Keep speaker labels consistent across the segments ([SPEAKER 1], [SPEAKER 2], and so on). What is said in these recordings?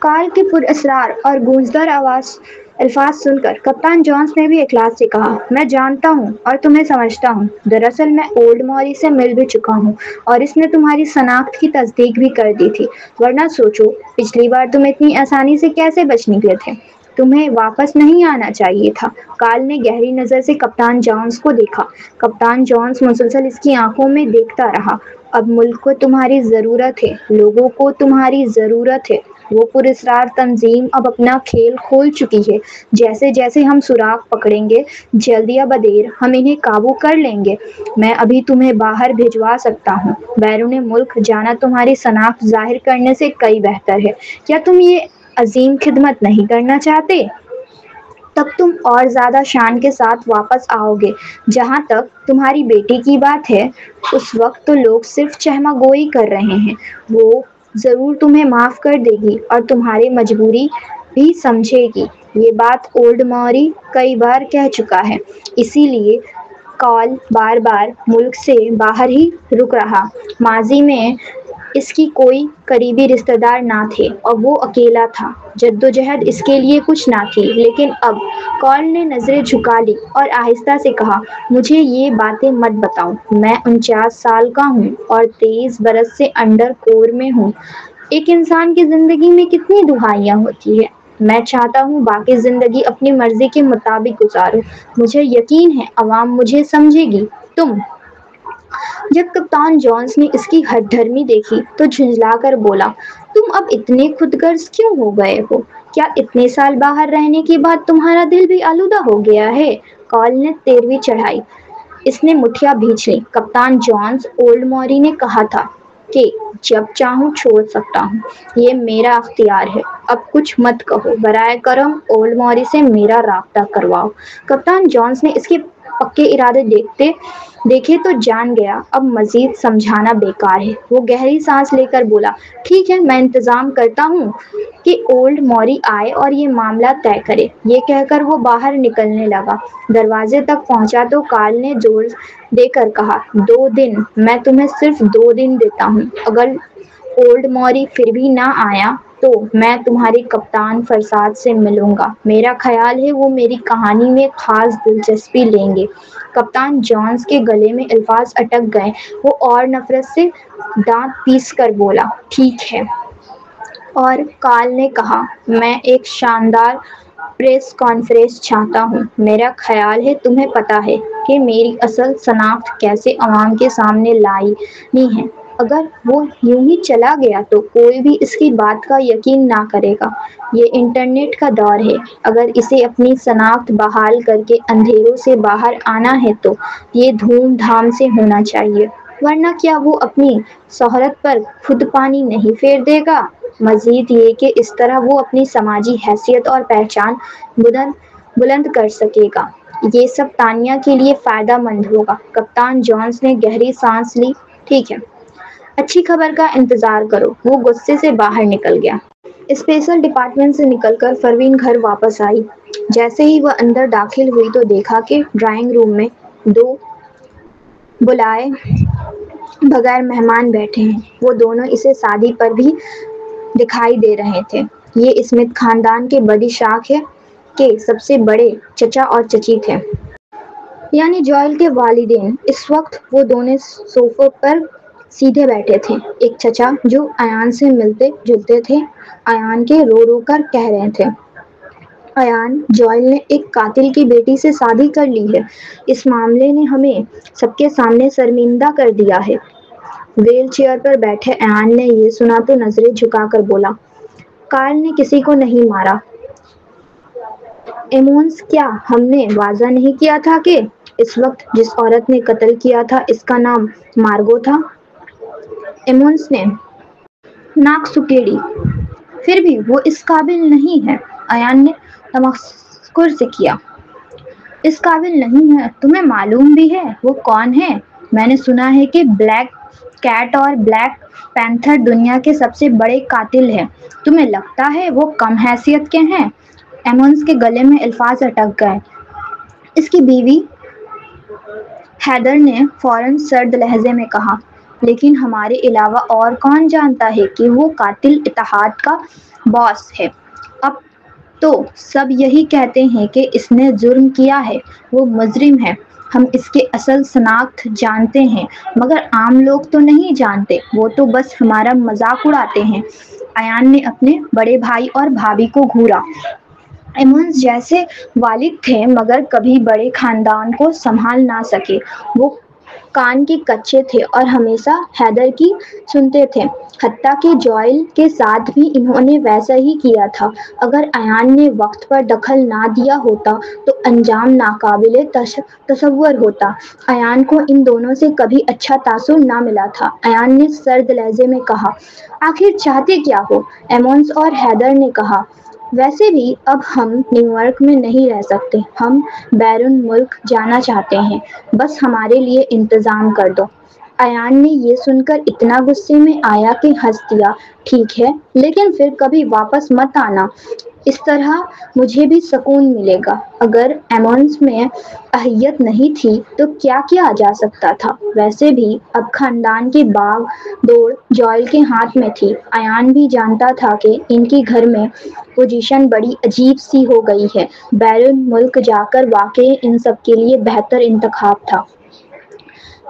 [SPEAKER 1] کال کے پراسرار اور گونجدار الفاظ سن کر کپتان جونس نے بھی اخلاص سے کہا، میں جانتا ہوں اور تمہیں سمجھتا ہوں۔ دراصل میں اولڈ موری سے مل بھی چکا ہوں اور اس نے تمہاری شناخت کی تصدیق بھی کر دی تھی، ورنہ سوچو پچھلی بار تم اتنی آسانی سے کیسے بچ نکلے تھے؟ تمہیں واپس نہیں آنا چاہیے تھا۔ کال نے گہری نظر سے کپتان جونس کو دیکھا۔ کپتان جونس مسلسل اس کی آنکھوں میں دیکھتا رہا۔ اب ملک کو تمہاری ضرورت ہے، لوگوں کو تمہاری ضرورت ہے۔ وہ پراسرار تنظیم اب اپنا کھیل کھول چکی ہے۔ جیسے جیسے ہم سراغ پکڑیں گے، جلد یا بدیر ہم انہیں قابو کر لیں گے۔ میں ابھی تمہیں باہر بھجوا سکتا ہوں۔ بیرون ملک جانا تمہاری شناخت ظاہر کرنے سے کئی بہتر ہے۔ کیا تم یہ عظیم خدمت نہیں کرنا چاہتے؟ تب تم اور زیادہ شان کے ساتھ واپس آؤ گے۔ جہاں تک تمہاری بیٹی کی بات ہے، اس وقت تو لوگ صرف چہمہ گوئی کر رہے ہیں۔ وہ ضرور تمہیں معاف کر دے گی اور تمہاری مجبوری بھی سمجھے گی۔ یہ بات اولڈ موری کئی بار کہہ چکا ہے، اسی لیے کال بار بار ملک سے باہر ہی رک رہا۔ ماضی میں اس کی کوئی قریبی رشتہ دار نہ تھے اور وہ اکیلا تھا۔ جدوجہد اس کے لیے کچھ نہ تھی، لیکن اب کال نے نظریں جھکا لی اور آہستہ سے کہا، مجھے یہ باتیں مت بتاؤ۔ میں 49 سال کا ہوں اور 23 برس سے انڈر کور میں ہوں۔ ایک انسان کی زندگی میں کتنی دہائیاں ہوتی ہیں۔ میں چاہتا ہوں باقی زندگی اپنی مرضی کے مطابق گزاروں۔ مجھے یقین ہے عوام مجھے سمجھے گی۔ تم جب کپتان جونس نے اس کی ہٹ دھرمی دیکھی تو جھنجلا کر بولا، تم اب اتنے خود غرض کیوں ہو گئے ہو؟ کیا اتنے سال باہر رہنے کے بعد تمہارا دل بھی آلودہ ہو گیا ہے؟ کال نے تیروی چڑھائی۔ اس نے مٹھیاں بھینچ لیں۔ کپتان جونس، اولڈ موری نے کہا تھا کہ جب چاہوں چھوڑ سکتا ہوں۔ یہ میرا اختیار ہے۔ اب کچھ مت کہو۔ برائے کرم اولڈ موری سے میرا رابطہ کرواؤ۔ کپتان جونس نے اس کے پکے ارادے دیکھے تو جان گیا اب مزید سمجھانا بیکار ہے۔ وہ گہری سانس لے کر بولا، ٹھیک ہے، میں انتظام کرتا ہوں کہ اولڈ موری آئے اور یہ معاملہ طے کرے۔ یہ کہہ کر وہ باہر نکلنے لگا۔ دروازے تک پہنچا تو کال نے زور دے کر کہا، 2 دن، میں تمہیں صرف 2 دن دیتا ہوں۔ اگر اولڈ موری پھر بھی نہ آیا تو میں تمہارے کپتان فرساد سے ملوں گا۔ میرا خیال ہے وہ میری کہانی میں خاص دلچسپی لیں گے۔ کپتان جونس کے گلے میں الفاظ اٹک گئے۔ وہ اور نفرت سے دانت پیس کر بولا، ٹھیک ہے۔ اور کال نے کہا، میں ایک شاندار پریس کانفرنس چاہتا ہوں۔ میرا خیال ہے تمہیں پتہ ہے کہ میری اصل شناخت کیسے عوام کے سامنے لانی ہے۔ اگر وہ یوں ہی چلا گیا تو کوئی بھی اس کی بات کا یقین نہ کرے گا۔ یہ انٹرنیٹ کا دور ہے۔ اگر اسے اپنی شناخت بحال کر کے اندھیروں سے باہر آنا ہے تو یہ دھوم دھام سے ہونا چاہیے، ورنہ کیا وہ اپنی شہرت پر خود پانی نہیں پھیر دے گا؟ مزید یہ کہ اس طرح وہ اپنی سماجی حیثیت اور پہچان بلند کر سکے گا۔ یہ سب تانیہ کے لیے فائدہ مند ہوگا۔ کپتان جونس نے گہری سانس لی، ٹھیک ہے، اچھی خبر کا انتظار کرو۔ وہ غصے سے باہر نکل گیا۔ اسپیشل ڈپارٹمنٹ سے نکل کر پروین گھر واپس آئی۔ جیسے ہی وہ اندر داخل ہوئی تو دیکھا کہ ڈرائنگ روم میں 2 بلائے بغیر مہمان بیٹھے ہیں۔ وہ دونوں اسے شادی پر بھی دکھائی دے رہے تھے۔ یہ اسمتھ خاندان کے بڑی شاخ کے سب سے بڑے چچا اور چچی تھے، یعنی جوئل کے والدین۔ اس وقت وہ دونوں صوفے پر سیدھے بیٹھے تھے۔ ایک چچا جو ایان سے ملتے جلتے تھے، ایان کے رو رو کر کہہ رہے تھے، ایان، جوئل نے ایک قاتل کی بیٹی سے شادی کر لی ہے۔ اس معاملے نے ہمیں سب کے سامنے شرمندہ کر دیا ہے۔ ویل چیئر پر بیٹھے ایان نے یہ سنا تو نظریں جھکا کر بولا، کارل نے کسی کو نہیں مارا۔ ایمونس، کیا ہم نے واضح نہیں کیا تھا کہ اس وقت جس عورت نے قتل کیا تھا اس کا نام مارگو تھا؟ ایمونس نے ناک سکیڑی۔ پھر بھی وہ اس قابل نہیں ہے، ایان نے تمسخر سے کیا۔ اس قابل نہیں ہے؟ تمہیں معلوم بھی ہے وہ کون ہے؟ میں نے سنا ہے کہ بلیک کیٹ اور بلیک پینتھر دنیا کے سب سے بڑے قاتل ہیں۔ تمہیں لگتا ہے وہ کم حیثیت کے ہیں؟ ایمونس کے گلے میں الفاظ اٹک گئے۔ اس کی بیوی ہیدر نے فوراً سرد لہجے میں کہا، لیکن ہمارے علاوہ اور کون جانتا ہے کہ وہ قاتل اتحاد کا باس ہے؟ اب تو سب یہی کہتے ہیں کہ اس نے جرم کیا ہے، وہ مجرم ہے۔ ہم اس کی اصل شناخت جانتے ہیں، مگر عام لوگ تو نہیں جانتے، وہ تو بس ہمارا مذاق اڑاتے ہیں۔ ایان نے اپنے بڑے بھائی اور بھابھی کو گھورا۔ ایمونز جیسے والد تھے مگر کبھی بڑے خاندان کو سنبھال نہ سکے۔ وہ کان کے کچے تھے اور ہمیشہ ہیدر کی سنتے تھے، حتیٰ کہ جوئل کے ساتھ بھی انہوں نے ویسا ہی کیا تھا۔ اگر ایان نے وقت پر دخل نہ دیا ہوتا تو انجام ناقابل تصور ہوتا۔ ایان کو ان دونوں سے کبھی اچھا تاثر نہ ملا تھا۔ ایان نے سرد لہجے میں کہا، آخر چاہتے کیا ہو؟ ایمونز اور ہیدر نے کہا، ویسے بھی اب ہم نیو یارک میں نہیں رہ سکتے، ہم بیرون ملک جانا چاہتے ہیں، بس ہمارے لیے انتظام کر دو۔ ایان نے یہ سن کر اتنا غصے میں آیا کہ ہنس دیا۔ ٹھیک ہے، لیکن پھر کبھی واپس مت آنا، اس طرح مجھے بھی سکون ملے گا۔ اگر ایمونز میں اہلیت نہیں تھی تو کیا کیا جا سکتا تھا؟ ویسے بھی اب خاندان کی باغ دوڑ جوئل کے ہاتھ میں تھی۔ ایان بھی جانتا تھا کہ ان کی گھر میں پوزیشن بڑی عجیب سی ہو گئی ہے۔ بیرون ملک جا کر واقعی ان سب کے لیے بہتر انتخاب تھا۔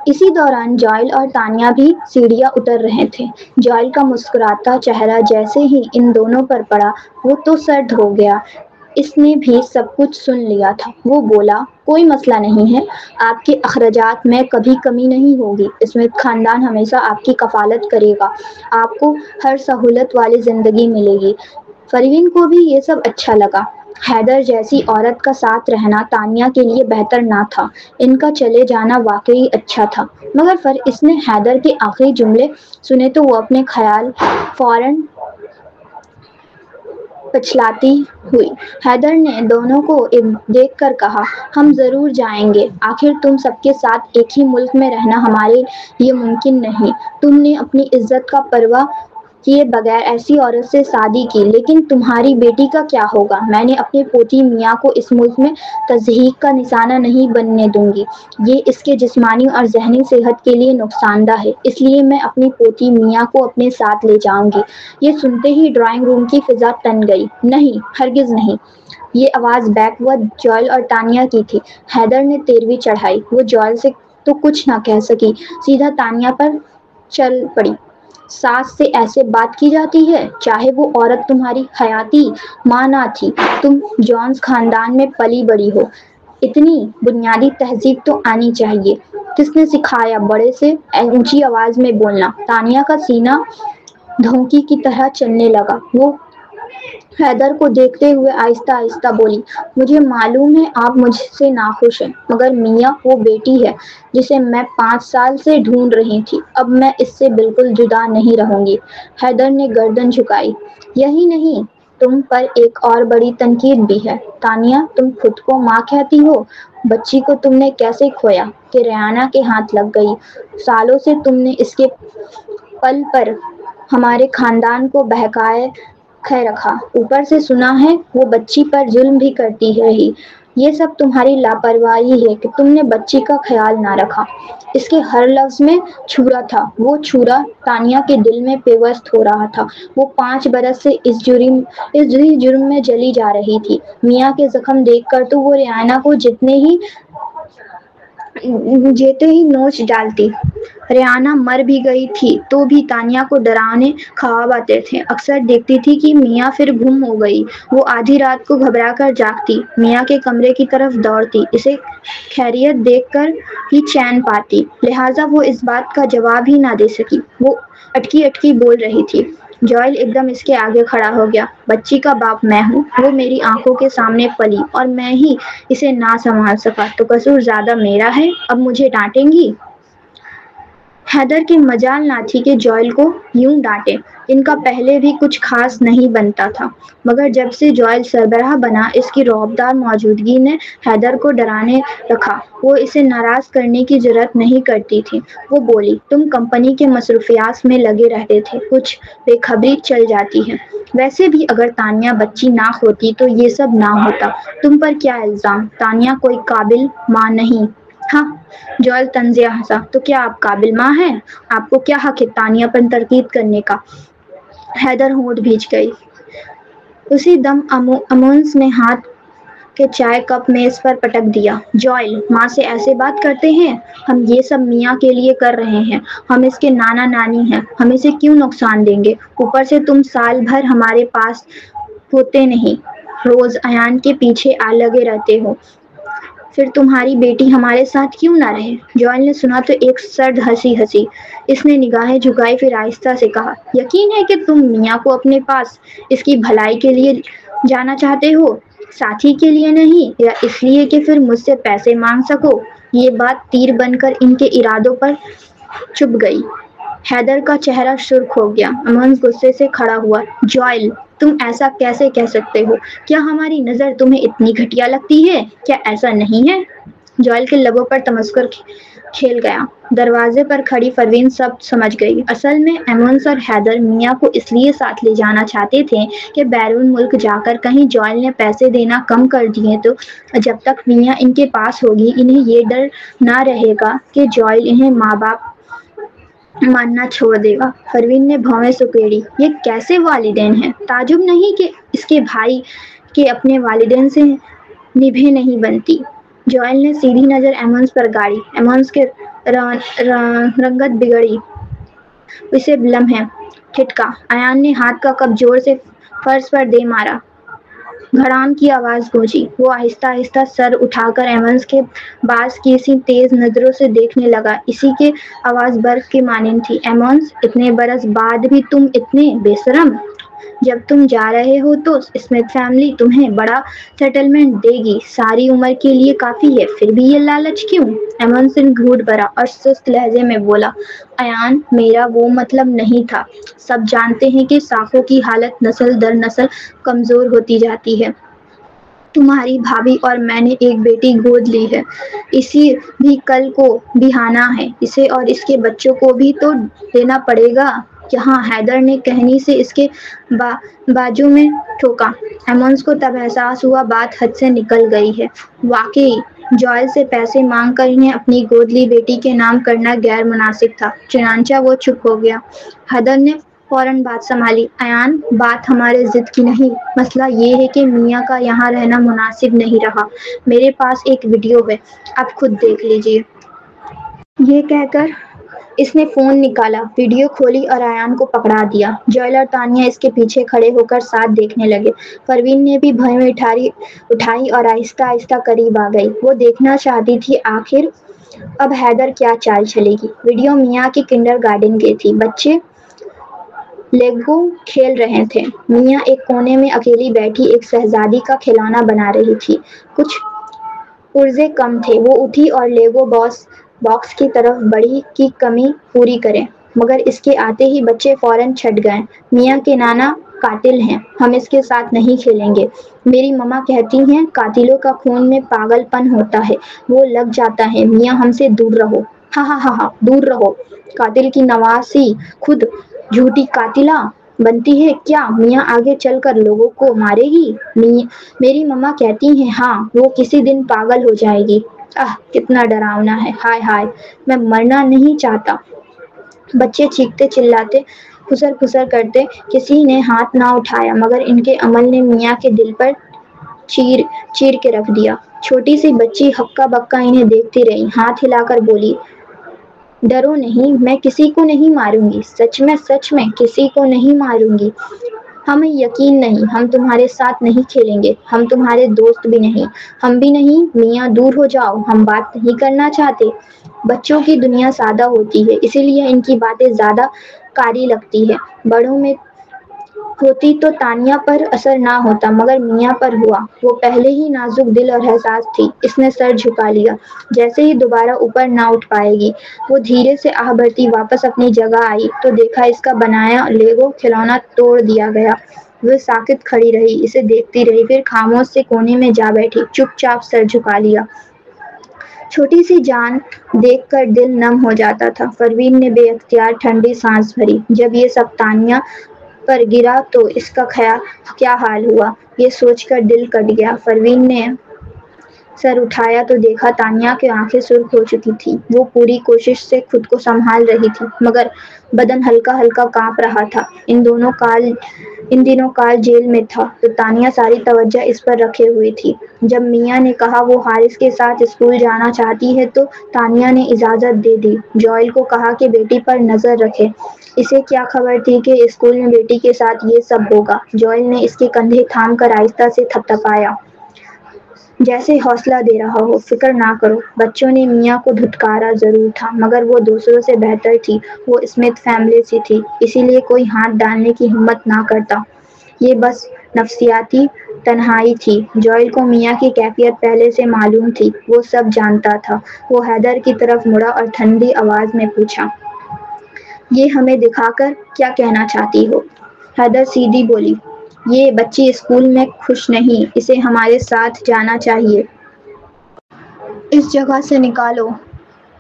[SPEAKER 1] اسی دوران جوئل اور تانیہ بھی سیڑھیاں اتر رہے تھے۔ جوئل کا مسکراتا چہرہ جیسے ہی ان دونوں پر پڑا وہ تو سرد ہو گیا۔ اس نے بھی سب کچھ سن لیا تھا۔ وہ بولا، کوئی مسئلہ نہیں ہے، آپ کے اخراجات میں کبھی کمی نہیں ہوگی، اسمتھ خاندان ہمیشہ آپ کی کفالت کرے گا، آپ کو ہر سہولت والی زندگی ملے گی۔ پروین کو بھی یہ سب اچھا لگا۔ ہیدر جیسی عورت کا ساتھ رہنا تانیہ کے لیے بہتر نہ تھا، ان کا چلے جانا واقعی اچھا تھا، مگر پھر اس نے ہیدر کے آخری جملے سنے تو وہ اپنے خیال فوراً پچھلاتی ہوئی ہیدر نے دونوں کو دیکھ کر کہا، ہم ضرور جائیں گے، آخر تم سب کے ساتھ ایک ہی ملک میں رہنا ہمارے لیے ممکن نہیں۔ تم نے اپنی عزت کا پرواہ کیے بغیر ایسی عورت سے شادی کی، لیکن تمہاری بیٹی کا کیا ہوگا؟ میں نے اپنی پوتی میاں کو اس ملک میں تضحیک کا نشانہ نہیں بننے دوں گی، یہ اس کے جسمانی اور ذہنی صحت کے لیے نقصان دہ ہے، اس لیے میں اپنی پوتی میاں کو اپنے ساتھ لے جاؤں گی۔ یہ سنتے ہی ڈرائنگ روم کی فضا تن گئی۔ نہیں، ہرگز نہیں۔ یہ آواز بیک وقت جوئل اور تانیہ کی تھی۔ ہیدر نے تیروی چڑھائی۔ وہ جوئل سے تو کچھ نہ کہہ سکی، سیدھا تانیہ پر چل پڑی۔ ساس سے ایسے بات کی جاتی ہے، چاہے وہ عورت تمہاری حیاتی ماں نہ تھی، تم جونز خاندان میں پلی بڑھی ہو، اتنی بنیادی تہذیب تو آنی چاہیے۔ کس نے سکھایا بڑے سے اونچی آواز میں بولنا؟ تانیہ کا سینہ دھوکے کی طرح چلنے لگا۔ وہ ہیدر کو دیکھتے ہوئے آہستہ آہستہ بولی، مجھے معلوم ہے آپ مجھ سے ناخوش ہیں، مگر میاں وہ بیٹی ہے جسے میں 5 سال سے ڈھونڈ رہی تھی، اب میں اس سے بالکل جدا نہیں رہوں گی۔ ہیدر نے گردن جھکائی۔ یہی نہیں، تم پر ایک اور بڑی تنقید بھی ہے۔ تانیہ، تم خود کو ماں کہتی ہو، بچی کو تم نے کیسے کھویا کہ ریانہ کے ہاتھ لگ گئی؟ سالوں سے تم نے اس کے پل پر ہمارے خاندان کو بہکائے رکھا، اوپر سے سنا ہے وہ بچی پر ظلم بھی کرتی رہی۔ یہ سب تمہاری لاپرواہی ہے کہ تم نے بچی کا خیال نہ رکھا۔ اس کے ہر لفظ میں چھرا تھا۔ وہ چھرا تانیہ کے دل میں پیوست ہو رہا تھا۔ وہ 5 برس سے اس جرم میں جلی جا رہی تھی۔ میاں کے زخم دیکھ کر تو وہ ریانہ کو جیتے ہی نوچ ڈالتی۔ ریانہ مر بھی گئی تھی تو بھی تانیہ کو ڈراونے خواب آتے تھے۔ اکثر دیکھتی تھی کہ میاں پھر گم ہو گئی۔ وہ آدھی رات کو گھبرا کر جاگتی، میاں کے کمرے کی طرف دوڑتی، اسے خیریت دیکھ کر ہی چین پاتی، لہٰذا وہ اس بات کا جواب ہی نہ دے سکی۔ وہ اٹکی اٹکی بول رہی تھی۔ جوئل ایک دم اس کے آگے کھڑا ہو گیا۔ بچی کا باپ میں ہوں، وہ میری آنکھوں کے سامنے پلی اور میں ہی اسے نہ سنبھال سکا تو قصور زیادہ میرا ہے، اب مجھے ڈانٹیں گی؟ ہیدر کی مجال نہ تھی کہ جوئل کو یوں ڈانٹے، ان کا پہلے بھی کچھ خاص نہیں بنتا تھا، مگر جب سے جوئل سربراہ بنا اس کی رعبدار موجودگی نے ہیدر کو ڈرانے رکھا۔ وہ اسے ناراض کرنے کی جرات نہیں کرتی تھی۔ وہ بولی، تم کمپنی کے مصروفیات میں لگے رہتے تھے، کچھ بے خبری چل جاتی ہے۔ ویسے بھی اگر تانیہ بچی نہ ہوتی تو یہ سب نہ ہوتا۔ تم پر کیا الزام؟ تانیہ کوئی قابل ماں نہیں۔ ہاں، جوئل طنزیہ ہنسا۔ تو کیا آپ قابل ماں ہیں؟ آپ کو کیا حق ہے تانیہ پر تنقید کرنے کا؟ حیدر ہونٹ بھیج گئی۔ اسی دم امونس نے ہاتھ کے چائے کپ میز پر پٹک دیا۔ جوئل، ماں سے ایسے بات کرتے ہیں؟ ہم یہ سب میاں کے لیے کر رہے ہیں، ہم اس کے نانا نانی ہیں، ہم اسے کیوں نقصان دیں گے؟ اوپر سے تم سال بھر ہمارے پاس ہوتے نہیں، روز ایان کے پیچھے لگے رہتے ہو، پھر تمہاری بیٹی ہمارے ساتھ کیوں نہ رہے؟ جوئل نے سنا تو ایک سرد ہنسی ہنسی۔ اس نے نگاہیں جھکائی، پھر آہستہ سے کہا، یقین ہے کہ تم میاں کو اپنے پاس اس کی بھلائی کے لیے جانا چاہتے ہو، ساتھی کے لیے نہیں، یا اس لیے کہ پھر مجھ سے پیسے مانگ سکو؟ یہ بات تیر بن کر ان کے ارادوں پر چبھ گئی۔ حیدر کا چہرہ سرخ ہو گیا۔ امن غصے سے کھڑا ہوا۔ جوئل، تم ایسا کیسے کہہ سکتے ہو؟ کیا ہماری نظر تمہیں اتنی گھٹیا لگتی ہے؟ کیا ایسا نہیں ہے؟ جوئل کے لبوں پر تمسکر کھیل گیا۔ دروازے پر کھڑی پروین سب سمجھ گئی۔ اصل میں ایمونس اور حیدر میاں کو اس لیے ساتھ لے جانا چاہتے تھے کہ بیرون ملک جا کر کہیں جوئل نے پیسے دینا کم کر دیے تو جب تک میاں ان کے پاس ہوگی انہیں یہ ڈر نہ رہے گا کہ جوئل انہیں ماں باپ ماننا چھوڑ دے گا۔ پروین نے بھویں سکیڑی۔ یہ کیسے والدین ہیں؟ تعجب نہیں کہ اس کے بھائی کے اپنے والدین سے نبھے نہیں بنتی۔ جوئل نے سیدھی نظر ایمونس پر گاڑی۔ ایمونس کی رنگت بگڑی۔ اسے لمحے ٹھٹکا۔ ایان نے ہاتھ کا کپ زور سے فرش پر دے مارا۔ گھڑام کی آواز گونجی۔ وہ آہستہ آہستہ سر اٹھا کر ایمونس کے باز کسی تیز نظروں سے دیکھنے لگا۔ اسی کی آواز برف کی مانند تھی۔ ایمونس، اتنے برس بعد بھی تم اتنے بے شرم؟ جب تم جا رہے ہو تو اسمتھ فیملی تمہیں بڑا سیٹلمنٹ دے گی، ساری عمر کے لیے کافی ہے، پھر بھی یہ لالچ کیوں؟ ایمونس نے گھونٹ بھرا اور سست لہجے میں بولا، ایان، میرا وہ مطلب نہیں تھا۔ سب جانتے ہیں کہ ساکھو کی حالت نسل در نسل کمزور ہوتی جاتی ہے۔ تمہاری بھابھی اور میں نے ایک بیٹی گود لی ہے، اسے بھی کل کو بہانا ہے، اسے اور اس کے بچوں کو بھی تو دینا پڑے گا۔ یہاں حیدر نے کہنی سے اس کے بازو میں ٹھوکا۔ ایمونس کو تب احساس ہوا بات حد سے نکل گئی ہے۔ واقعی جوئل سے پیسے مانگ کر انہیں اپنی گود لی بیٹی کے نام کرنا غیر مناسب تھا، چنانچہ وہ چپ ہو گیا۔ حیدر نے فوراً بات سنبھالی، ایان، بات ہمارے ضد کی نہیں، مسئلہ یہ ہے کہ میاں کا یہاں رہنا مناسب نہیں رہا۔ میرے پاس ایک ویڈیو ہے، آپ خود دیکھ لیجیے۔ یہ کہہ کر اس نے فون نکالا، ویڈیو کھولی اور ایان کو پکڑا دیا۔ جوئل اور تانیہ اس کے پیچھے کھڑے ہو کر ساتھ دیکھنے لگے۔ پروین نے بھی بھویں اٹھائی اور آہستہ آہستہ قریب آ گئی۔ وہ دیکھنا چاہتی تھی آخر اب حیدر کیا چال چلے گی۔ ویڈیو میاں کی کنڈر گارڈن کی تھی۔ بچے لیگو کھیل رہے تھے۔ میاں ایک کونے میں اکیلی بیٹھی ایک شہزادی کا کھلونا بنا رہی تھی۔ کچھ پرزے کم تھے۔ وہ اٹھی اور لیگو باکس کی طرف بڑھی کہ کمی پوری کرے، مگر اس کے آتے ہی بچے فوراً چھٹ گئے۔ میاں کے نانا قاتل ہیں، ہم اس کے ساتھ نہیں کھیلیں گے۔ میری ماما کہتی ہیں قاتلوں کا خون میں پاگل پن ہوتا ہے، وہ لگ جاتا ہے۔ میاں ہم سے دور رہو۔ ہاں ہاں ہاں ہاں، دور رہو۔ قاتل کی نواسی خود جھوٹی قاتلہ بنتی ہے کیا؟ میاں آگے چل کر لوگوں کو مارے گی؟ میری ماما کہتی ہیں ہاں، وہ کسی دن پاگل ہو جائے گی۔ کتنا ڈراؤنا ہے، ہائے ہائے، میں مرنا نہیں چاہتا۔ بچے چیختے چلاتے پھسر کرتے۔ کسی نے ہاتھ نہ اٹھایا، مگر ان کے عمل نے میاں کے دل پر چیر کے رکھ دیا۔ چھوٹی سی بچی ہکا بکا انہیں دیکھتی رہی، ہاتھ ہلا کر بولی، ڈرو نہیں، میں کسی کو نہیں ماروں گی، سچ میں کسی کو نہیں ماروں گی۔ ہمیں یقین نہیں، ہم تمہارے ساتھ نہیں کھیلیں گے، ہم تمہارے دوست بھی نہیں، ہم بھی نہیں۔ میاں دور ہو جاؤ، ہم بات نہیں کرنا چاہتے۔ بچوں کی دنیا سادہ ہوتی ہے، اسی لیے ان کی باتیں زیادہ کاری لگتی ہیں۔ بڑوں میں ہوتی تو تانیہ پر اثر نہ ہوتا، مگر میاں پر ہوا۔ وہ پہلے ہی نازک دل اور حساس تھی۔ اس نے سر جھکا لیا، جیسے ہی دوبارہ اوپر نہ اٹھ پائے گی۔ وہ دھیرے سے آہ بھرتی واپس اپنی جگہ آئی تو دیکھا اس کا بنایا لیگو کھلونا توڑ دیا گیا۔ وہ ساکت کھڑی رہی، اسے دیکھتی رہی، پھر خاموش سے کونے میں جا بیٹھی، چپ چاپ سر جھکا لیا۔ چھوٹی سی جان دیکھ کر دل نم ہو جاتا تھا۔ پروین نے بے اختیار ٹھنڈی سانس بھری۔ جب یہ سب تانیہ پر گرا تو اس کا کیا حال ہوا، یہ سوچ کر دل کٹ گیا۔ پروین نے سر اٹھایا تو دیکھا تانیہ کی آنکھیں سرخ ہو چکی تھی۔ وہ پوری کوشش سے خود کو سنبھال رہی تھی مگر بدن ہلکا ہلکا کانپ رہا تھا۔ ان دنوں کال جیل میں تھا تو تانیہ ساری توجہ اس پر رکھے ہوئی تھی۔ جب میاں نے کہا وہ حارث کے ساتھ اسکول جانا چاہتی ہے تو تانیہ نے اجازت دے دی۔ جوئل کو کہا کہ بیٹی پر نظر رکھے۔ اسے کیا خبر تھی کہ اسکول میں بیٹی کے ساتھ یہ سب ہوگا۔ جوئل نے اس کے کندھے تھام کر آہستہ سے تھپتھپایا جیسے حوصلہ دے رہا ہو۔ فکر نہ کرو۔ بچوں نے میاں کو دھتکارا ضرور تھا مگر وہ دوسروں سے بہتر تھی۔ وہ اسمتھ فیملی سے تھی اسی لیے کوئی ہاتھ ڈالنے کی ہمت نہ کرتا۔ یہ بس نفسیاتی تنہائی تھی۔ جوئل کو میاں کی کیفیت پہلے سے معلوم تھی۔ وہ سب جانتا تھا۔ وہ حیدر کی طرف مڑا اور ٹھنڈی آواز میں پوچھا، یہ ہمیں دکھا کر کیا کہنا چاہتی ہو؟ حیدر سیدھی بولی، یہ بچی اسکول میں خوش نہیں، اسے ہمارے ساتھ جانا چاہیے۔ اس جگہ سے نکالو،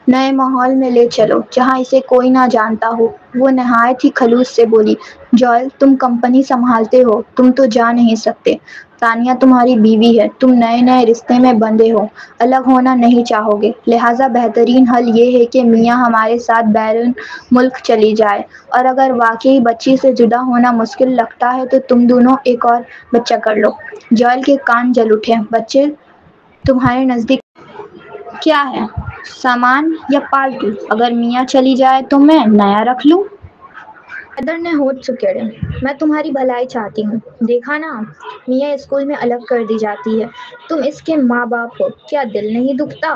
[SPEAKER 1] نئے ماحول میں لے چلو جہاں اسے کوئی نہ جانتا ہو۔ وہ نہایت ہی خلوص سے بولی، جوئل تم کمپنی سنبھالتے ہو، تم تو جا نہیں سکتے۔ تانیہ تمہاری بیوی ہے، تم نئے رشتے میں بندھے ہو، الگ ہونا نہیں چاہو گے، لہٰذا بہترین حل یہ ہے کہ میاں ہمارے ساتھ بیرون ملک چلی جائے، اور اگر واقعی بچی سے جدا ہونا مشکل لگتا ہے تو تم دونوں ایک اور بچہ کر لو۔ جوئل کے کان جل اٹھے، بچے تمہارے نزدیک کیا ہے؟ سامان یا پالتو؟ اگر میاں چلی جائے تو میں نیا رکھ لوں؟ حیدر نے ہونٹ سکیڑے، میں تمہاری بھلائی چاہتی ہوں۔ دیکھا نا، میاں اسکول میں الگ کر دی جاتی ہے، تم اس کے ماں باپ ہو، کیا دل نہیں دکھتا؟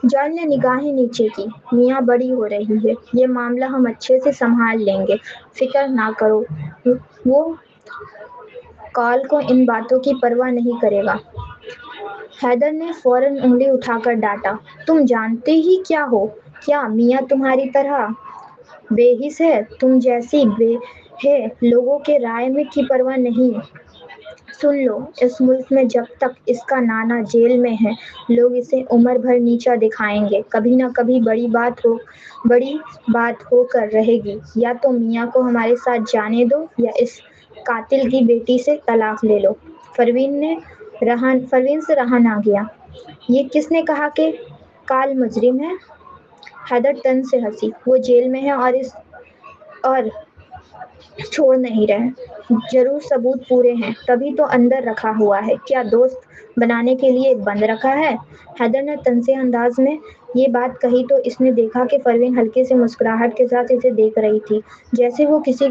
[SPEAKER 1] جوئل نے نگاہیں نیچے کی، میاں بڑی ہو رہی ہے، یہ معاملہ ہم اچھے سے سنبھال لیں گے، فکر نہ کرو۔ وہ کال کو ان باتوں کی پرواہ نہیں کرے گا۔ حیدر نے فوراً انگلی اٹھا کر ڈانٹا، تم جانتے ہی کیا ہو؟ کیا میاں تمہاری طرح بے حس ہے؟ تم جیسی بے ہے لوگوں کے رائے میں کی پرواہ نہیں۔ سن لو، اس ملک میں جب تک اس کا نانا جیل میں ہے لوگ اسے عمر بھر نیچا دکھائیں گے۔ کبھی نہ کبھی بڑی بات ہو کر رہے گی، یا تو میاں کو ہمارے ساتھ جانے دو یا اس قاتل کی بیٹی سے طلاق لے لو۔ پروین سے رہا نہ گیا۔ یہ کس نے کہا کہ کال مجرم ہے؟ حیدر طنز سے ہنسی، وہ جیل میں ہے اور چھوڑ نہیں رہے، ضرور ثبوت پورے ہیں تبھی تو اندر رکھا ہوا ہے، کیا دوست بنانے کے لیے بند رکھا ہے؟ حیدر نے طنزیہ انداز میں یہ بات کہی تو اس نے دیکھا کہ پروین ہلکے سے مسکراہٹ کے ساتھ اسے دیکھ رہی تھی، جیسے وہ کسی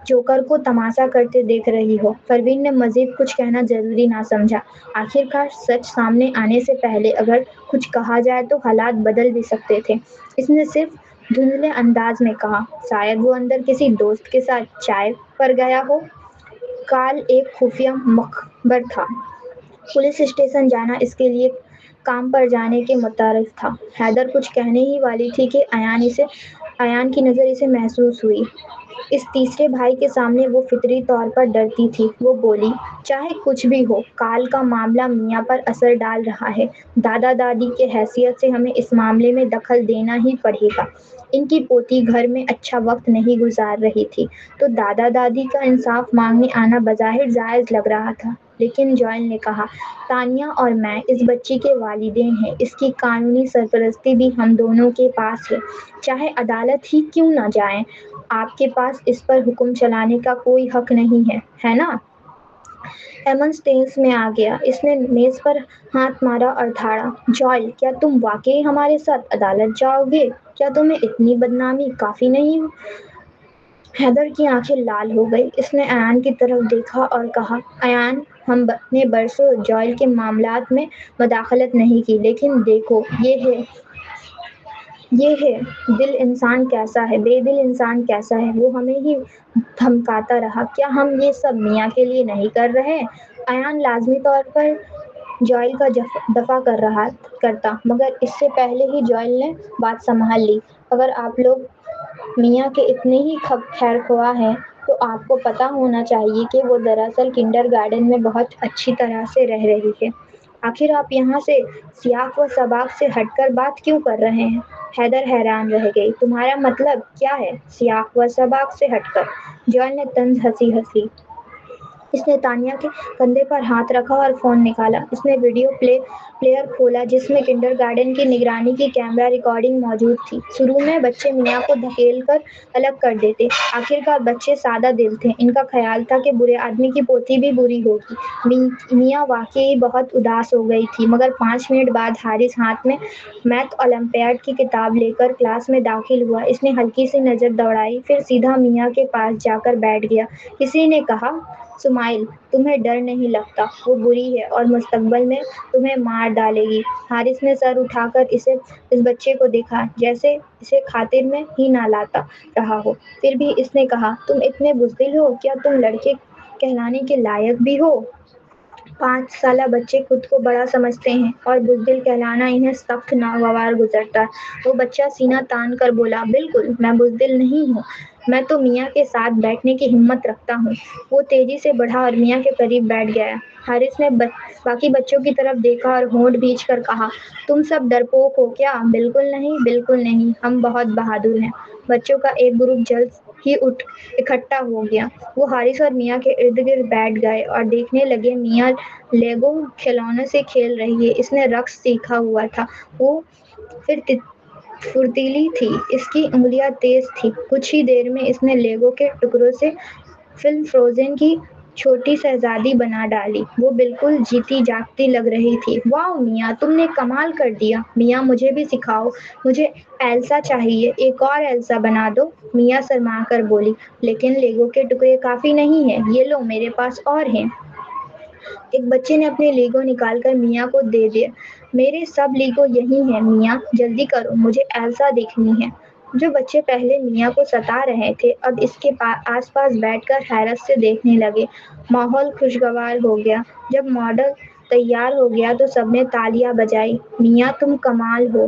[SPEAKER 1] جوکر کو تماشا کرتے دیکھ رہی ہو۔ پروین نے مزید کچھ کہنا ضروری نہ سمجھا، آخرکار سچ سامنے آنے سے پہلے اگر کچھ کہا جائے تو حالات بدل بھی سکتے تھے۔ اس نے صرف دھندلے انداز میں کہا، شاید وہ اندر کسی دوست کے ساتھ چائے پر گیا ہو۔ کال ایک خفیہ مخبر تھا، پولیس اسٹیشن جانا اس کے لیے کام پر جانے کے مترادف تھا۔ حیدر کچھ کہنے ہی والی تھی کہ ایان کی نظر اسے محسوس ہوئی۔ اس تیسرے بھائی کے سامنے وہ فطری طور پر ڈرتی تھی۔ وہ بولی، چاہے کچھ بھی ہو، کال کا معاملہ میاں پر اثر ڈال رہا ہے، دادا دادی کی حیثیت سے ہمیں اس معاملے میں دخل دینا ہی پڑے گا۔ ان کی پوتی گھر میں اچھا وقت نہیں گزار رہی تھی تو دادا دادی کا انصاف مانگنے آنا بظاہر جائز لگ رہا تھا، لیکن جوئل نے کہا، تانیہ اور میں اس بچی کے والدین ہیں، اس کی قانونی سرپرستی بھی ہم دونوں کے پاس ہے، چاہے عدالت ہی کیوں نہ جائیں، آپ کے پاس اس پر حکم چلانے کا کوئی حق نہیں ہے، ہے نا؟ ایمنز ٹینس میں آ گیا، اس نے میز پر ہاتھ مارا اور دھاڑا، جوئل کیا تم واقعی ہمارے ساتھ عدالت جاؤ گے؟ کیا تمہیں اتنی بدنامی کافی نہیں؟ حیدر کی آنکھیں لال ہو گئی، اس نے ایان کی طرف دیکھا اور کہا، ایان ہم نے برسوں جوئل کے معاملات میں مداخلت نہیں کی، لیکن دیکھو یہ ہے بے دل انسان کیسا ہے، وہ ہمیں ہی دھمکاتا رہا، کیا ہم یہ سب میاں کے لیے نہیں کر رہے؟ ایان لازمی طور پر جوئل کا دفاع کرتا مگر اس سے پہلے ہی جوئل نے بات سنبھال لی، اگر آپ لوگ میاں کے اتنے ہی خیرخواہ ہیں تو آپ کو پتہ ہونا چاہیے کہ وہ دراصل کنڈرگارٹن میں بہت اچھی طرح سے رہ رہی ہے، آخر آپ یہاں سے سیاق و سباق سے ہٹ کر بات کیوں کر رہے ہیں؟ حیدر حیران رہ گئی، تمہارا مطلب کیا ہے سیاق و سباق سے ہٹ کر؟ جوئل نے طنز ہنسی ہنسی اس نے تانیہ کے کندھے پر ہاتھ رکھا اور فون نکالا۔ اس نے ویڈیو پلیئر کھولا جس میں کنڈر گارڈن کی نگرانی کی کیمرہ ریکارڈنگ موجود تھی۔ شروع میں بچے میاں کو دھکیل کر الگ کر دیتے، آخرکار بچے سادہ دل تھے، ان کا خیال تھا کہ برے آدمی کی پوتی بھی بری ہوگی۔ میاں واقعی بہت اداس ہو گئی تھی، مگر 5 منٹ بعد حارث ہاتھ میں میتھ اولمپیاڈ کی کتاب لے کر کلاس میں داخل ہوا۔ اس نے ہلکی سی نظر دوڑائی، پھر سیدھا میاں کے پاس جا کر بیٹھ گیا۔ کسی نے کہا، سمائل، تمہیں ڈر نہیں لگتا؟ وہ بری ہے اور مستقبل میں تمہیں مار ڈالے گی۔ حارث نے سر اٹھا کر اس بچے کو دیکھا جیسے اسے خاطر میں ہی نہ لاتا رہا ہو۔ پھر بھی اس نے کہا، تم اتنے بزدل ہو؟ کیا تم لڑکے کہلانے کے لائق بھی ہو؟ 5 سالہ بچے خود کو بڑا سمجھتے ہیں اور بزدل کہلانا انہیں سخت ناگوار گزرتا ہے۔ وہ بچہ سینہ تان کر بولا، بالکل، میں بزدل نہیں ہوں، میں تو میاں کے ساتھ بیٹھنے کی ہمت رکھتا ہوں۔ وہ تیزی سے بڑھا اور میاں کے قریب بیٹھ گیا۔ حارث نے باقی بچوں کی طرف دیکھا اور ہونٹ بھینچ کر کہا، تم سب ڈرپوک ہو کیا؟ بالکل نہیں، بالکل نہیں، ہم بہت بہادر ہیں۔ بچوں کا ایک گروپ جلد ہی اکٹھا ہو گیا۔ وہ حارث اور میاں کے ارد گرد بیٹھ گئے اور دیکھنے لگے۔ میاں لیگو کھلونوں سے کھیل رہی ہے۔ اس نے رقص سیکھا ہوا تھا، وہ پھرتیلی تھی، اس کی انگلیاں تیز تھیں۔ کچھ ہی دیر میں اس نے لیگو کے ٹکڑوں سے فلم فروزن کی چھوٹی شہزادی بنا ڈالی۔ وہ بالکل جیتی جاگتی لگ رہی تھی۔ واؤ میاں، تم نے کمال کر دیا۔ میاں، مجھے بھی سکھاؤ، مجھے ایلسا چاہیے، ایک اور ایلسا بنا دو۔ میاں شرما کر بولی، لیکن لیگو کے ٹکڑے کافی نہیں ہیں، یہ لو، میرے پاس اور ہیں۔ ایک بچے نے اپنے لیگو نکال کر میاں کو دے دیے۔ میرے سب لیگو یہی ہیں میاں، جلدی کرو، مجھے ایلسا دیکھنی ہے۔ جو بچے پہلے میاں کو ستا رہے تھے اب اس کے آس پاس بیٹھ کر حیرت سے دیکھنے لگے۔ ماحول خوشگوار ہو گیا۔ جب ماڈل تیار ہو گیا تو سب نے تالیاں بجائیں۔ میاں، تم کمال ہو،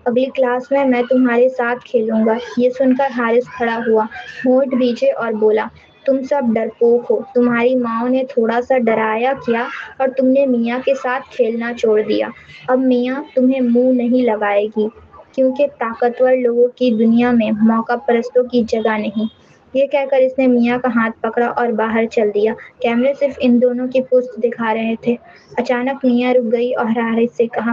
[SPEAKER 1] اگلی کلاس میں تمہارے ساتھ کھیلوں گا۔ یہ سن کر حارث کھڑا ہوا، ہونٹ بھینچے اور بولا، تم سب ڈرپوک ہو، تمہاری ماں نے تھوڑا سا ڈرایا کیا اور تم نے میاں کے ساتھ کھیلنا چھوڑ دیا۔ اب میاں تمہیں منہ نہیں لگائے گی، کیونکہ طاقتور لوگوں کی دنیا میں موقع پرستوں کی جگہ نہیں۔ یہ کہہ کر اس نے میاں کا ہاتھ پکڑا اور باہر چل دیا۔ کیمرے صرف ان دونوں کی پشت دکھا رہے تھے۔ اچانک میاں رک گئی اور حارث سے کہا،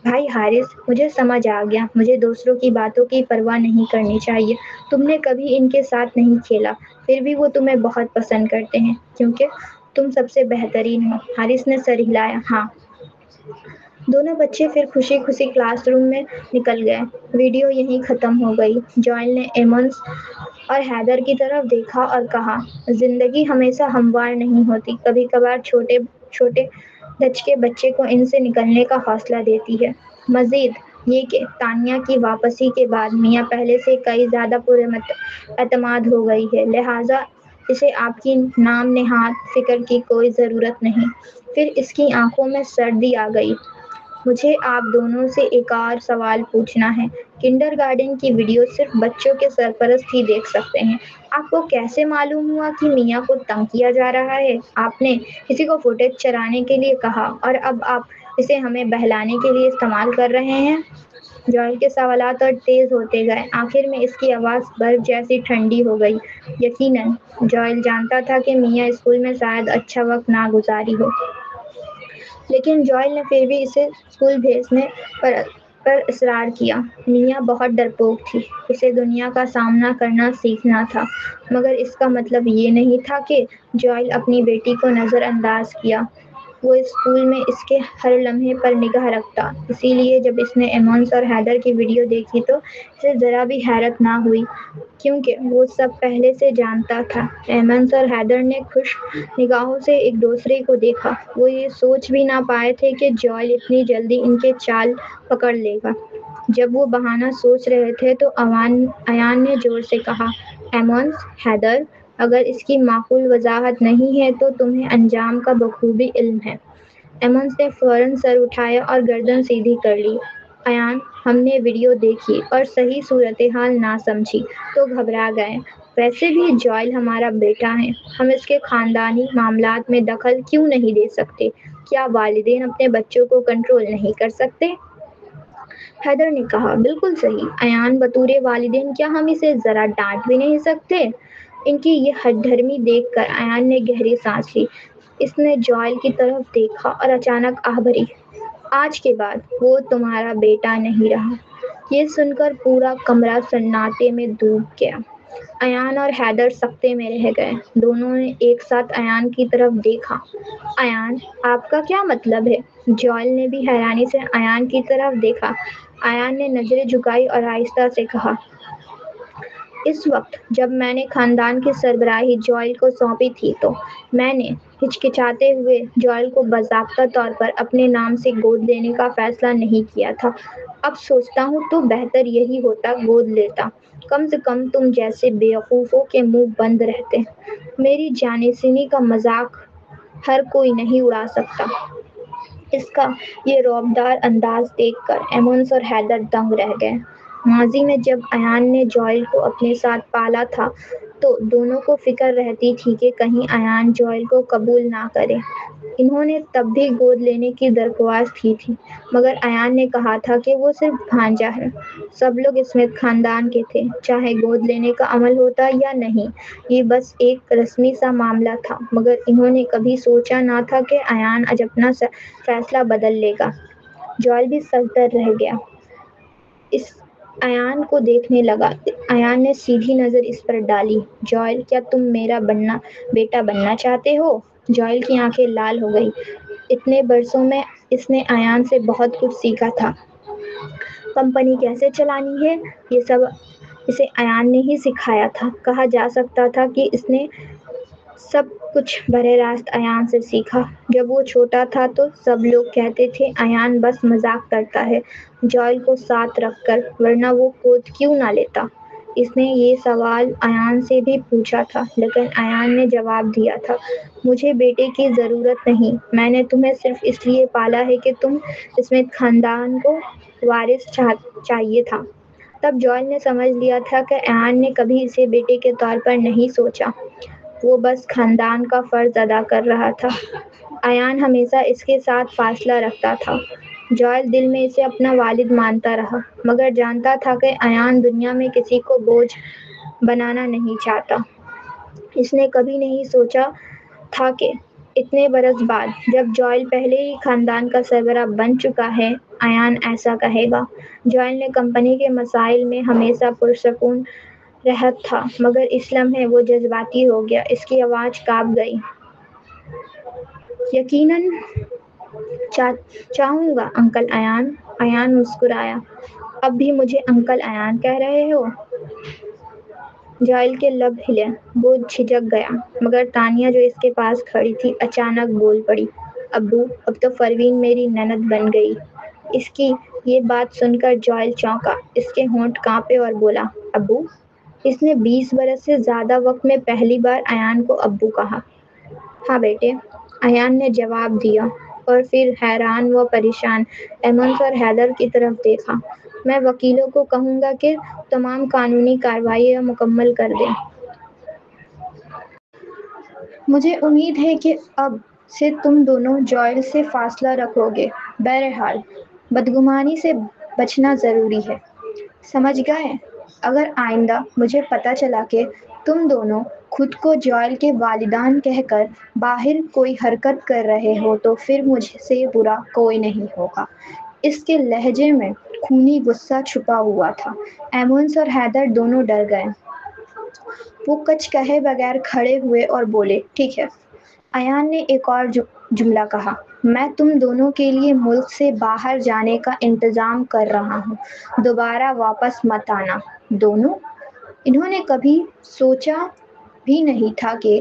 [SPEAKER 1] بھائی حارث، مجھے سمجھ آ گیا، مجھے دوسروں کی باتوں کی پرواہ نہیں کرنی چاہیے۔ تم نے کبھی ان کے ساتھ نہیں کھیلا، پھر بھی وہ تمہیں بہت پسند کرتے ہیں، کیونکہ تم سب سے بہترین ہو۔ حارث نے سر ہلایا، ہاں۔ دونوں بچے پھر خوشی خوشی کلاس روم میں نکل گئے۔ ویڈیو یہیں ختم ہو گئی۔ جوئل نے ایمنز اور حیدر کی طرف دیکھا اور کہا، زندگی ہمیشہ ہموار نہیں ہوتی، کبھی کبھار چھوٹے چھوٹے دھچکے بچے کو ان سے نکلنے کا حوصلہ دیتی ہے۔ مزید یہ کہ تانیہ کی واپسی کے بعد میاں پہلے سے کئی زیادہ پر اعتماد ہو گئی ہے، لہٰذا اسے آپ کی نام نہاد فکر کی کوئی ضرورت نہیں۔ پھر اس کی آنکھوں میں سردی آ گئی۔ مجھے آپ دونوں سے ایک اور سوال پوچھنا ہے۔ کنڈر گارڈن کی ویڈیو صرف بچوں کے سرپرست ہی دیکھ سکتے ہیں۔ آپ کو کیسے معلوم ہوا کہ میاں کو تنگ کیا جا رہا ہے؟ آپ نے کسی کو فوٹیج چرانے کے لیے کہا اور اب آپ اسے ہمیں بہلانے کے لیے استعمال کر رہے ہیں؟ جوئل کے سوالات اور تیز ہوتے گئے۔ آخر میں اس کی آواز برف جیسی ٹھنڈی ہو گئی۔ یقیناً جوئل جانتا تھا کہ میاں اسکول میں شاید اچھا وقت نہ گزاری ہو، لیکن جوئل نے پھر بھی اسے اسکول بھیجنے پر اصرار کیا۔ میاں بہت ڈرپوک تھی، اسے دنیا کا سامنا کرنا سیکھنا تھا، مگر اس کا مطلب یہ نہیں تھا کہ جوئل اپنی بیٹی کو نظر انداز کیا۔ وہ اسکول میں اس کے ہر لمحے پر نگاہ رکھتا۔ اسی لیے جب اس نے ایمنز اور حیدر کی ویڈیو دیکھی تو اسے ذرا بھی حیرت نہ ہوئی، کیونکہ وہ سب پہلے سے جانتا تھا۔ ایمنز اور حیدر نے خوش نگاہوں سے ایک دوسرے کو دیکھا۔ وہ یہ سوچ بھی نہ پائے تھے کہ جوئل اتنی جلدی ان کے چال پکڑ لے گا۔ جب وہ بہانہ سوچ رہے تھے تو ایان نے زور سے کہا، ایمنز، حیدر، اگر اس کی معقول وضاحت نہیں ہے تو تمہیں انجام کا بخوبی علم ہے۔ ایمنز نے فوراً سر اٹھایا اور گردن سیدھی کر لی۔ ایان، ہم نے ویڈیو دیکھی اور صحیح صورتحال نہ سمجھی تو گھبرا گئے۔ ویسے بھی جوئل ہمارا بیٹا ہے، ہم اس کے خاندانی معاملات میں دخل کیوں نہیں دے سکتے؟ کیا والدین اپنے بچوں کو کنٹرول نہیں کر سکتے؟ حیدر نے کہا، بالکل صحیح۔ ایان، بطور والدین کیا ہم اسے ذرا ڈانٹ بھی نہیں سکتے؟ ان کی یہ ہٹ دھرمی دیکھ کر ایان نے گہری سانس لی۔ اس نے جوائل کی طرف دیکھا اور اچانک آہ بھری۔ آج کے بعد وہ تمہارا بیٹا نہیں رہا۔ یہ سن کر پورا کمرہ سناٹے میں ڈوب گیا۔ ایان اور حیدر سکتے میں رہ گئے۔ دونوں نے ایک ساتھ ایان کی طرف دیکھا۔ ایان، آپ کا کیا مطلب ہے؟ جوائل نے بھی حیرانی سے ایان کی طرف دیکھا۔ ایان نے نظریں جھکائی اور آہستہ سے کہا، اس وقت جب میں نے خاندان کی سربراہی جوائل کو سونپی تھی تو میں نے ہچکچاتے ہوئے جوائل کو باضابطہ طور پر اپنے نام سے گود لینے کا فیصلہ نہیں کیا تھا۔ اب سوچتا ہوں تو بہتر یہی ہوتا گود لیتا۔ کم سے کم تم جیسے بیوقوفوں کے منہ بند رہتے۔ میری جانشینی کا مذاق ہر کوئی نہیں اڑا سکتا۔ اس کا یہ رعبدار انداز دیکھ کر ایمونس اور حیدر دنگ رہ گئے۔ ماضی میں جب ایان نے جوائل کو اپنے ساتھ پالا تھا تو دونوں کو فکر رہتی تھی کہ کہیں ایان جوائل کو قبول نہ کرے۔ انہوں نے تب بھی گود لینے کی درخواست کی تھی، مگر ایان نے کہا تھا کہ وہ صرف بھانجا ہے۔ سب لوگ اسمتھ خاندان کے تھے، چاہے گود لینے کا عمل ہوتا یا نہیں۔ یہ بس ایک رسمی سا معاملہ تھا، مگر انہوں نے کبھی سوچا نہ تھا کہ ایان آج اپنا فیصلہ بدل لے گا۔ جوائل بھی سردر رہ گیا۔ اس ایان کو دیکھنے لگا۔ ایان نے سیدھی نظر اس پر ڈالی۔ جوائل، کیا تم میرا بیٹا بننا چاہتے ہو؟ جوائل کی آنکھیں لال ہو گئی۔ اتنے برسوں میں اس نے ایان سے بہت کچھ سیکھا تھا۔ کمپنی کیسے چلانی ہے، یہ سب اسے ایان نے ہی سکھایا تھا۔ کہا جا سکتا تھا کہ اس نے سب کچھ براہ راست ایان سے سیکھا۔ جب وہ چھوٹا تھا تو سب لوگ کہتے تھے ایان بس مذاق کرتا ہے جوائل کو ساتھ رکھ کر، ورنہ وہ گود کیوں نہ لیتا۔ اس نے یہ سوال ایان سے بھی پوچھا تھا، لیکن ایان نے جواب دیا تھا، مجھے بیٹے کی ضرورت نہیں، میں نے تمہیں صرف اس لیے پالا ہے کہ تم اسمتھ خاندان کو وارث چاہیے تھا۔ تب جوائل نے سمجھ لیا تھا کہ ایان نے کبھی اسے بیٹے کے طور پر نہیں سوچا، وہ بس خاندان کا فرض ادا کر رہا تھا۔ ایان ہمیشہ اس کے ساتھ فاصلہ رکھتا تھا۔ جوائل دل میں اسے اپنا والد مانتا رہا، مگر جانتا تھا کہ ایان دنیا میں کسی کو بوجھ بنانا نہیں چاہتا۔ اس نے کبھی نہیں سوچا تھا کہ اتنے برس بعد، جب جوائل پہلے ہی خاندان کا سربراہ بن چکا ہے، ایان ایسا کہے گا۔ جوائل نے کمپنی کے مسائل میں ہمیشہ پرسکون رہا تھا، مگر اس لمحے وہ جذباتی ہو گیا۔ اس کی آواز کانپ گئی۔ یقیناً چاہوں گا انکل ایان۔ ایان مسکرایا۔ اب بھی مجھے انکل ایان کہہ رہے ہو؟ جوائل کے لب ہلے، وہ جھجک گیا، مگر تانیہ جو اس کے پاس کھڑی تھی اچانک بول پڑی، ابو، اب تو پروین میری نند بن گئی۔ اس کی یہ بات سن کر جوائل چونکا، اس کے ہونٹ کانپے اور بولا، ابو؟ اس نے 20 برس سے زیادہ وقت میں پہلی بار ایان کو ابو کہا۔ ہاں بیٹے، ایان نے جواب دیا، اور پھر حیران و پریشان ایمونس اور حیدر کی طرف دیکھا۔ میں وکیلوں کو کہوں گا کہ تمام قانونی کارروائیاں مکمل کر دیں۔ مجھے امید ہے کہ اب سے تم دونوں جوائل سے فاصلہ رکھو گے۔ بہرحال بدگمانی سے بچنا ضروری ہے، سمجھ گئے؟ اگر آئندہ مجھے پتہ چلا کہ تم دونوں خود کو جوائل کے والدین کہہ کر باہر کوئی حرکت کر رہے ہو تو پھر مجھ سے برا کوئی نہیں ہوگا۔ اس کے لہجے میں خونی غصہ چھپا ہوا تھا۔ ایمونس اور حیدر دونوں ڈر گئے۔ وہ کچھ کہے بغیر کھڑے ہوئے اور بولے، ٹھیک ہے۔ ایان نے ایک اور جملہ کہا، میں تم دونوں کے لیے ملک سے باہر جانے کا انتظام کر رہا ہوں، دوبارہ واپس مت آنا۔ دونوں؟ انہوں نے کبھی سوچا بھی نہیں تھا کہ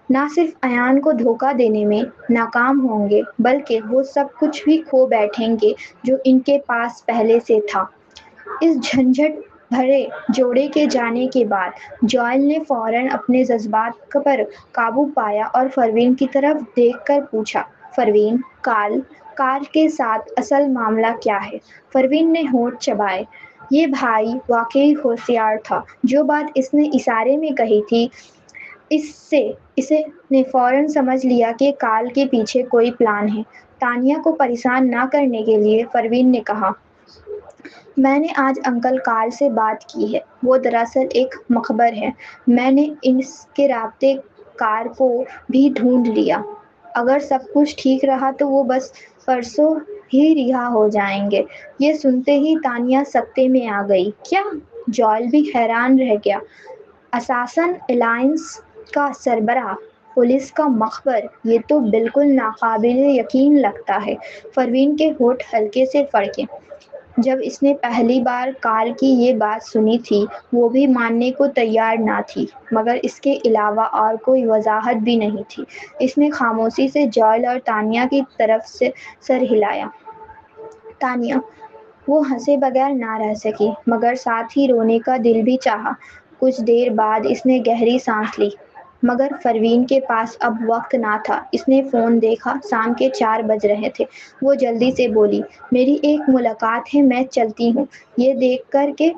[SPEAKER 1] نہ صرف ایان کو دھوکہ دینے میں ناکام ہوں گے، بلکہ وہ سب کچھ بھی کھو بیٹھیں گے جو ان کے پاس پہلے سے تھا۔ اس جھنجھٹ بھرے جوڑے کے جانے کے بعد جوائل نے فوراً اپنے جذبات پر قابو پایا اور پروین کی طرف دیکھ کر پوچھا، پروین، کال کے ساتھ اصل معاملہ کیا ہے؟ پروین نے ہونٹ چبائے۔ یہ بھائی واقعی ہوشیار تھا۔ جو بات اس نے اشارے میں کہی تھی، اسے نے فوراً سمجھ لیا کہ کال کے پیچھے کوئی پلان ہے۔ تانیہ کو پریشان نہ کرنے کے لیے پروین نے کہا، میں نے آج انکل کارل سے بات کی ہے، وہ دراصل ایک مخبر ہے۔ میں نے اس کے رابطے کار کو بھی ڈھونڈ لیا۔ اگر سب کچھ ٹھیک رہا تو وہ بس پرسوں ہی رہا ہو جائیں گے۔ یہ سنتے ہی تانیہ سکتے میں آ گئی۔ کیا؟ جوئل بھی حیران رہ گیا۔ اساسن الائنس کا سربراہ، پولیس کا مخبر، یہ تو بالکل ناقابل یقین لگتا ہے۔ پروین کے ہونٹ ہلکے سے پھڑکے۔ جب اس نے پہلی بار کارل کی یہ بات سنی تھی وہ بھی ماننے کو تیار نہ تھی، مگر اس کے علاوہ اور کوئی وضاحت بھی نہیں تھی۔ اس نے خاموشی سے جوئل اور تانیہ کی طرف سے سر ہلایا۔ تانیہ، وہ ہنسے بغیر نہ رہ سکی، مگر ساتھ ہی رونے کا دل بھی چاہا۔ کچھ دیر بعد اس نے گہری سانس لی۔ مگر پروین کے پاس اب وقت نہ تھا۔ اس نے فون دیکھا، شام کے 4 بج رہے تھے۔ وہ جلدی سے بولی، میری ایک ملاقات ہے، میں چلتی ہوں۔ یہ دیکھ کر کہ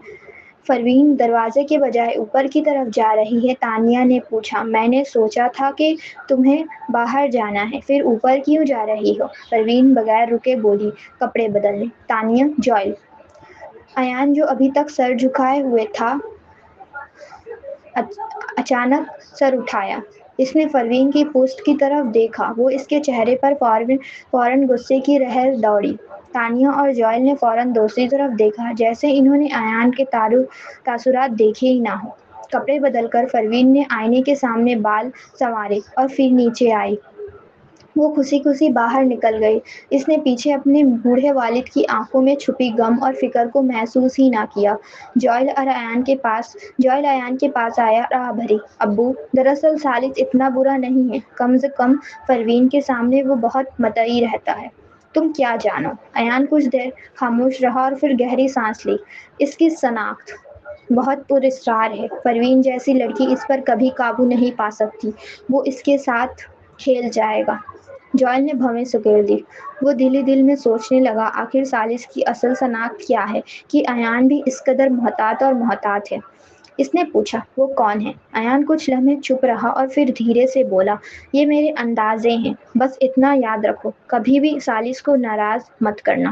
[SPEAKER 1] پروین دروازے کے بجائے اوپر کی طرف جا رہی ہے، تانیہ نے پوچھا، میں نے سوچا تھا کہ تمہیں باہر جانا ہے، پھر اوپر کیوں جا رہی ہو؟ پروین بغیر رکے بولی، کپڑے بدلنے۔ تانیہ، جوئل۔ ایان جو ابھی تک سر جھکائے ہوئے تھا اچانک سر اٹھایا۔ اس نے پروین کی پشت کی طرف دیکھا۔ وہ اس کے چہرے پر فوراً غصے کی لہر دوڑی۔ تانیہ اور جوئل نے فوراً دوسری طرف دیکھا، جیسے انہوں نے ایان کے تاثرات دیکھے ہی نہ ہوں۔ کپڑے بدل کر پروین نے آئینے کے سامنے بال سنوارے اور پھر نیچے آئی۔ وہ خوشی خوشی باہر نکل گئی۔ اس نے پیچھے اپنے بوڑھے والد کی آنکھوں میں چھپی غم اور فکر کو محسوس ہی نہ کیا۔ جوئل ایان کے پاس آیا، راہ بھری۔ ابو، دراصل ثالث اتنا برا نہیں ہے، کم سے کم پروین کے سامنے وہ بہت مطیع رہتا ہے۔ تم کیا جانو؟ ایان کچھ دیر خاموش رہا اور پھر گہری سانس لی۔ اس کی شناخت بہت پراسرار ہے۔ پروین جیسی لڑکی اس پر کبھی قابو نہیں پا سکتی۔ وہ اس کے ساتھ کھیل جائے گا۔ جوئل نے بھویں سکیڑ دی۔ وہ دل ہی دل میں سوچنے لگا، آخر ثالث کی اصل شناخت کیا ہے کہ ایان بھی اس قدر محتاط اور محتاط ہے؟ اس نے پوچھا، وہ کون ہے؟ ایان کچھ لمحے چپ رہا اور پھر دھیرے سے بولا، یہ میرے اندازے ہیں، بس اتنا یاد رکھو، کبھی بھی ثالث کو ناراض مت کرنا۔